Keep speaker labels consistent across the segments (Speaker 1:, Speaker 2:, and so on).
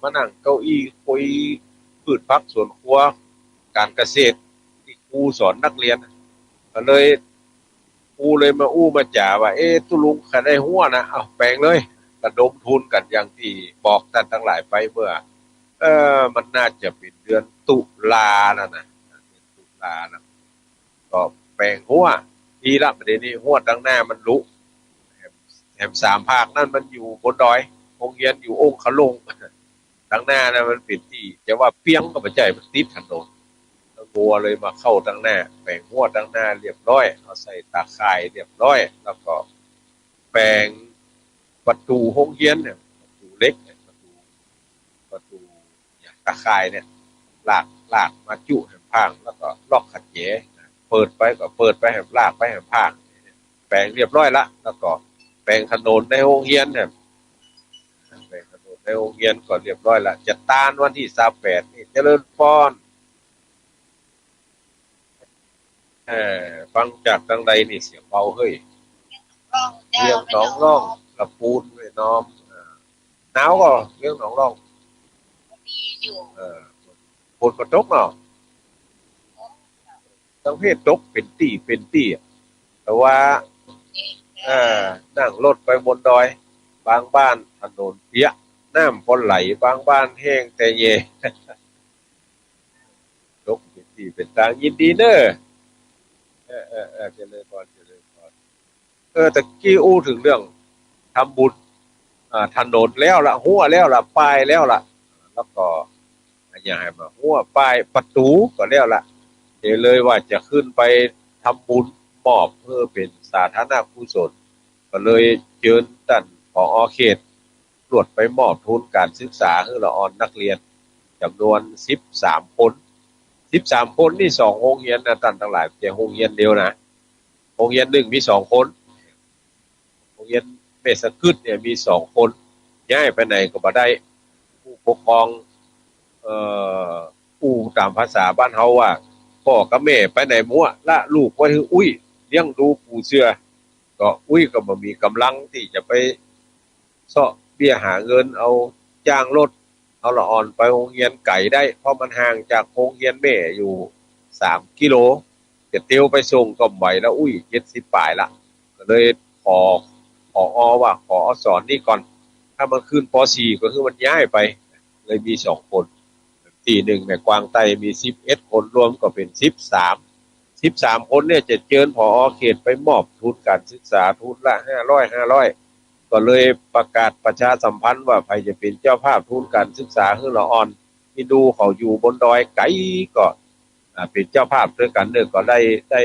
Speaker 1: มานั่งเก้าอี้คุยพืชผักสวนครัวการเกษตรที่ครูสอนนักเรียนก็เลยครูเลยมาอู้มาจ่าว่าตุลุงขันได้หัวนะเอาแปลงเลยระดมทุนกันอย่างที่บอกท่านทั้งหลายไปเมื่อมันน่าจะเป็นเดือนตุลานะเดือนตุลานะก็แปลงหัวทีละประเด็นนี้หัวดังหน้ามันลุแถม3 ภาคนั่นมันอยู่บนดอยโรงเรียนอยู่องค์ขลงดังหน้านะมันเป็นที่จะว่าเปียงก็ไม่ใช่มันติดถนนงัวเลยมาเข้าดังหน้าแปลงหัวดังหน้าเรียบร้อยเอาใส่ตาข่ายเรียบร้อยแล้วก็แปลงประตูโรงเรียนเนี่ยประตูเล็กเนี่ยประตูตาข่ายเนี่ยลากมาจุให้พังแล้วก็ล็อกขัดแย้เปิดไปก็เปิดไปให้ลากไปให้พังแปลงเรียบร้อยละแล้วก็แปลงถนนในโรงเรียนเนี่ยแปลงถนนในโรงเรียนก็เรียบร้อยละจะตานวันที่28นี่เจริญพรฟังจากทางใดนี่เสียงเบาเฮ้ยเรียงหนองร่องกระปูนไว้น้อมหนาวก็เรียงหนองร่องฝนก็ตกเนาะทั้งเพศตกเป็นตี้แต่ว่านั่งรถไปบนดอยบางบ้านถนนเปียกน้ำฝนไหลบางบ้านแห้งแต่เยตกเป็นตี้เป็นตางยินดีเนอะเจริญพรตะกี้อู้ถึงเรื่องทำบุญถนนแล้วล่ะหัวแล้วล่ะป้ายแล้วล่ะแล้วก็อย่างให้มาหัวป้ายประตูก็แล้วล่ะเดี๋ยวเลยว่าจะขึ้นไปทำบุญมอบเพื่อเป็นสาธารณกุศลก็เลยเชิญท่านผอ.เขตตรวจไปมอบทุนการศึกษาให้ละออนนักเรียนจำนวน13 คน13 คนนี่2โรงเรียนนะท่านทั้งหลายแต่โรงเรียนเดียวนะโรงเรียนหนึ่งมี2 คนโรงเรียนเมษกึศเนี่ยมี2 คนย้ายไปไหนก็บ่ได้ผู้ปกครองผู้ตามภาษาบ้านเฮาว่าพ่อกับแม่ไปไหนมั่วละลูกไว้คืออุ้ยเลี้ยงดูปู่เสือก็อุ้ยก็บ่มีกำลังที่จะไปเสาะเบี้ยหาเงินเอาจ้างรถเอาละอ่อนไปโรงเรียนไก่ได้เพราะมันห่างจากโรงเรียนแม่อยู่3 กิโลจะเตียวไปส่งก็ไหวแล้วอุ้ย70ปลายละก็เลยขอว่าขอสอนนี่ก่อนถ้ามันขึ้นป .4 ก็คือมันย้ายไปเลยมี2 คนที่1แม่กวางไตมี11 คนรวมก็เป็น13คนเนี่ยจะเชิญผอ.เขตไปมอบทุนการศึกษาทุนละ500ก็เลยประกาศประชาสัมพันธ์ว่าใครจะเป็นเจ้าภาพทุนการศึกษาให้ละอ่อนที่ดูเขาอยู่บนดอยไกลก็เป็นเจ้าภาพด้วยกันเด้อก็ได้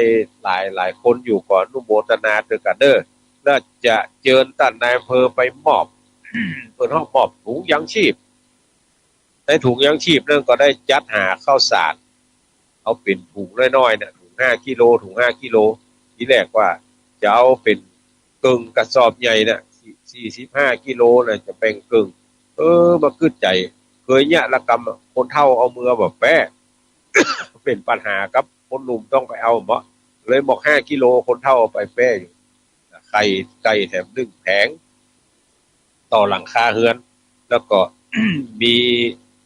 Speaker 1: หลายคนอยู่ก่อนอนุโมทนาด้วยกันเด้อแล้วจะเชิญท่านนายอำเภอไปมอบเพิ่นมอบถุงยังชีพในถุงยังชีพนั่นก็ได้จัดหาข้าวสารเอาเป็นถุงน้อยๆนะถุง5 กิโลทีแรกว่าจะเอาเป็นกึ่งกระสอบใหญ่นะ45 กิโลนะจะแบ่งกึ่งมาขึ้นใจเคยเนี่ยละกรรมคนเฒ่าเอามือแบบแปะ เป็นปัญหาครับคนหนุ่มต้องไปเอาบ่เลยบอก5 กิโลคนเฒ่าเอาไปแปะอยู่ไก่แถม1 แผงต่อหลังคาเรือนแล้วก็ มี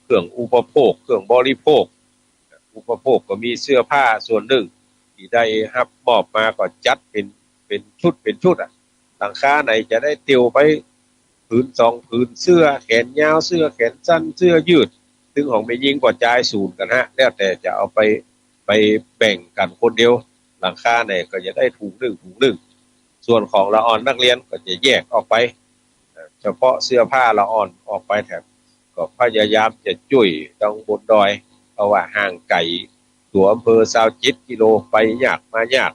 Speaker 1: เครื่องอุปโภคเครื่องบริโภคอุปโภคก็มีเสื้อผ้าส่วนหนึ่งที่ได้รับมอบมาก็จัดเป็นชุดหลังคาไหนจะได้เตียวไปผืน2 ผืนเสื้อแขนยาวเสื้อแขนสั้นเสื้อยืดซึ่งของไม่ยิงกว่าจ่ายศูนย์กันแล้วแต่จะเอาไปแบ่งกันคนเดียวหลังคาไหนก็จะได้ถุงหนึ่งส่วนของละอ่อนนักเรียนก็จะแยกออกไปเฉพาะเสื้อผ้าละอ่อนออกไปแถบก็พยายามจะจุ่ยตรงบนดอยเพราะว่าห่างไกลตัวอำเภอ27 กิโลไปยากมายาก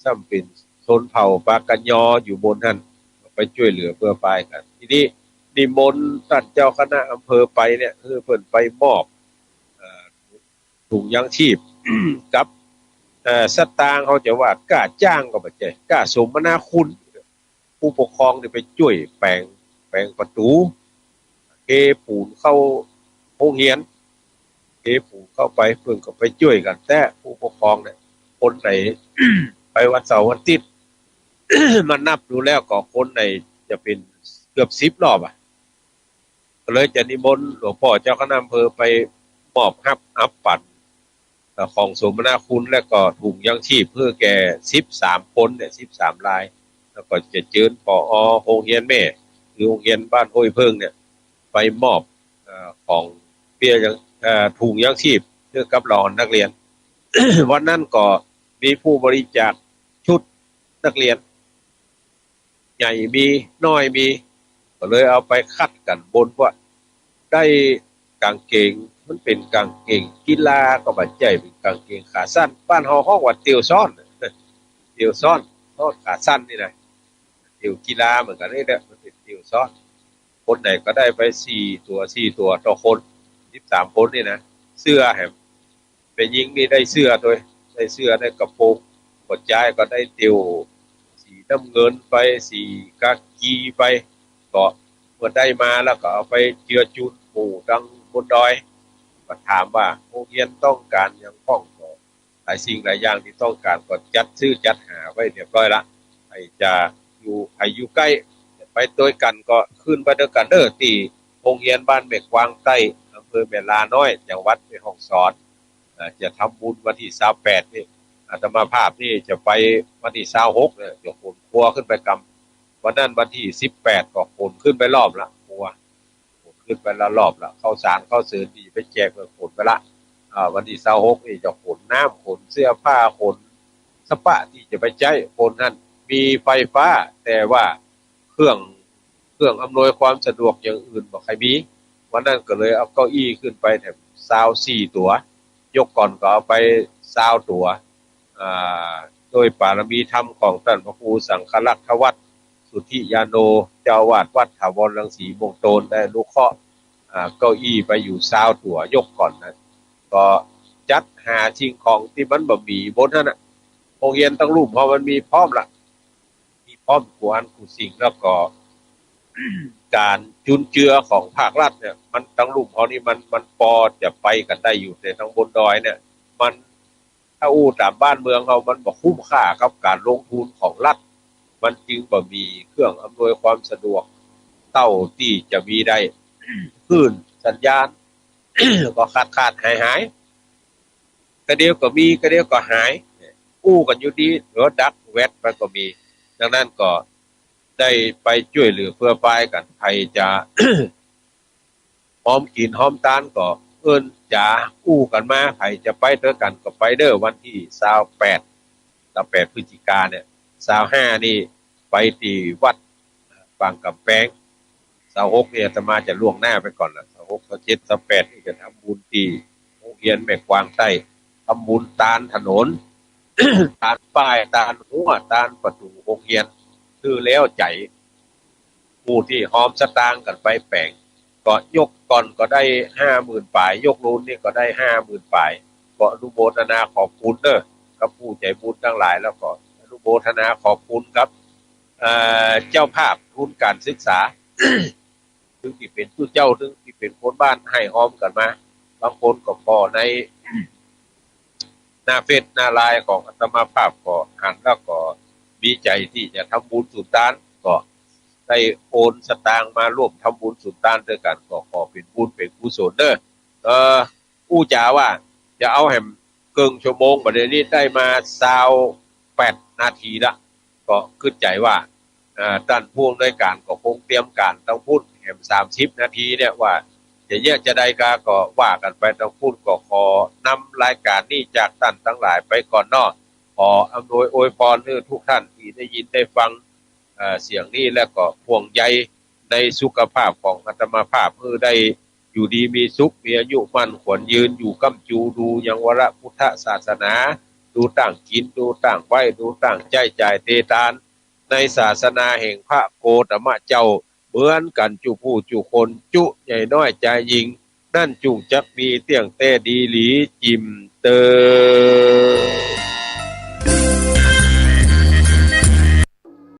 Speaker 1: ซ้ำเป็นชนเผ่าปากันยออยู่บนท่านไปช่วยเหลือเพื่อไปกันทีนี้นิมนต์ท่านเจ้าคณะอำเภอไปเนี่ยคือเพิ่นไปมอบถุงยังชีพ กับสตางค์เขาจะว่ากล้าจ้างก็บ่ใช่กล้าสมนาคุณผู้ปกครองนี่ไปช่วยแปลงประตูเทปูนเข้าโรงเรียนเทปูนเข้าไปเพิ่นก็ไปช่วยกันแต่ผู้ปกครองเนี่ยคนไหน ไปวันเสาร์วันอาทิตย์ มันนับดูแล้วก็คนไหนจะเป็นเกือบ10 รอบ ก็เลยจะนิมนต์หลวงพ่อเจ้าคณะอำเภอไปมอบรับอัปปันของสมนาคุณและก็ถุงยังชีพเพื่อแก่13 คนเนี่ย13 รายแล้วก็จะเชิญผอ.โรงเรียนแม่หรือโรงเรียนบ้านห้วยเพิ่งเนี่ยไปมอบของเบี้ยยังถุงยังชีพเพื่อกับเหล่านักเรียน วันนั้นก็มีผู้บริจาคชุดนักเรียนใหญ่มีน้อยมีก็เลยเอาไปคัดกันบนว่าได้กางเกงมันเป็นกางเกงกีฬาก็บ่ใจเป็นกางเกงขาสั้นบ้านเฮาฮ้องว่าเตียวซ้อนเตียวซ้อนขาสั้นนี่นะเตียวกีฬาเหมือนกันนี่แหละมันเป็นเตียวซ้อนคนไหนก็ได้ไป4 ตัวต่อคน13 คนนี่นะเสื้อแหมเป็นยิงนี่ได้เสื้อด้วยได้เสื้อได้กระโปรงกดย้ายก็ได้เตียวสีน้ำเงินไปสีกากีไปก็เมื่อได้มาแล้วก็เอาไปเจือจุนหมู่ดังบนดอยก็ถามว่าโรงเรียนต้องการยังพ้องก็หลายสิ่งหลายอย่างที่ต้องการก็จัดซื้อจัดหาไว้เรียบร้อยละให้จะอยู่ใกล้ไปตัวกันก็ขึ้นไปด้วยกันที่โรงเรียนบ้านเมฆกวางใต้อำเภอแม่ลาน้อยจังหวัดแม่ฮ่องสอนจะทำบุญวันที่28นี่อาตมาภาพนี่จะไปวันที่26เนี่ยจะขนครัวขึ้นไปกำวันนั้นวันที่18ก็ขนขึ้นไปรอบละครัวขนขึ้นไปละรอบละข้าวสารข้าวสารที่ไปแจกขนไปละวันที่26นี่จะขนน้ำขนเสื้อผ้าขนสปะที่จะไปใช้คนนั้นมีไฟฟ้าแต่ว่าเครื่องอำนวยความสะดวกอย่างอื่นบ่ใครมีวันนั้นก็เลยเอาเก้าอี้ขึ้นไปแถม24 ตัวยกก่อนก็เอาไป20 ตัวโดยปารมีธรรมของท่านพระครูสังฆลักษวัฒน์สุทธิยาโนเจ้าวาดวัดถาวรรังสีมงโตนได้ลูกเคาะเก้าอี้ไปอยู่20 ตัวยกก่อนนะก็จัดหาสิ่งของที่มันบ่มีบนนั้นน่ะโรงเรียนตั้งรูปเพราะมันมีพร้อมละมีพร้อมกูอันกูสิ่งแล้วก็ การจุนเจือของภาครัฐเนี่ยมันทั้งลุ่มเขานี่มันพอจะไปกันได้อยู่แต่ทั้งบนดอยเนี่ยมันถ้าตามบ้านเมืองเรามันบ่คุ้มค่ากับการลงทุนของรัฐมันจึงบ่มีเครื่องอำนวยความสะดวกเท่าที่จะมีได้ คลื่นสัญญาณ ก็ขาดหายกระเดียวก็มีกระเดียวก็หายกันอยู่ดีหรือดักแวดมันก็มีดังนั้นก็ได้ไปช่วยเหลือเพื่อปายกันใครจะ หอมกินหอมตานก็เอิ้นจะกันมาใครจะไปเด้อกันก็ไปเด้อวันที่28พฤศจิกายนเนี่ย25นี่ไปที่วัดบางกำแพง26เนี่ยอาตมาจะล่วงหน้าไปก่อนล่ะ26 27 28นี่จะทำบุญที่โรงเรียนแม่กวางใต้ทำบุญตานถนน ตานป้ายตานหัวตานประตูโรงเรียนคือแล้วใจผู้ที่หอมสตางค์กันไปแปลงก็ยกก่อนก็ได้ 50,000 ปลายยกนู้นนี่ก็ได้ 50,000 ปลายก็อนุโมทนาขอบคุณเด้อกับผู้ใจบุญทั้งหลายแล้วก็อนุโมทนาขอบคุณครับเจ้าภาพทุนการศึกษา ถึงที่เป็นผู้เจ้าถึงที่เป็นคนบ้านให้หอมกันมาบางคนก็พอในหน้าเฟซหน้าไลน์ของอาตมาภาพก็หันแล้วก็มีใจที่จะทำบุญสุนทานก็ได้โอนสตางค์มาร่วมทำบุญสุนทานด้วยกันก็ขอเป็นบุญเป็นกุศลเด้อจ๋าว่าจะเอาแหมเกิงชั่วโมงบัดนี้ได้มา28 นาทีละก็ขึ้นใจว่าท่านผู้อำนวยการก็คงเตรียมการต้องพูดแหม30 นาทีเนี่ยว่าจะเยอะจะได้ก็ว่ากันไปต้องพูดก็ขอนำรายการนี้จากท่านทั้งหลายไปก่อนเนาะขออำนวยอวยพรให้ทุกท่านที่ได้ยินได้ฟังเสียงนี้แล้วก็ห่วงใยในสุขภาพของอาตมาภาพเพื่อได้อยู่ดีมีสุขมีอายุมั่นขวัญยืนอยู่กำจูดูยังวรพุทธศาสนาดูต่างกินดูต่างไหวดูต่างใจจ่ายเตตานในศาสนาแห่งพระโกตมะเจ้าเหมือนกันจุผู้จุคนจุใหญ่น้อยใจยิงนั่นจุจักมีเตียงเต้ดีหลีจิมเตอ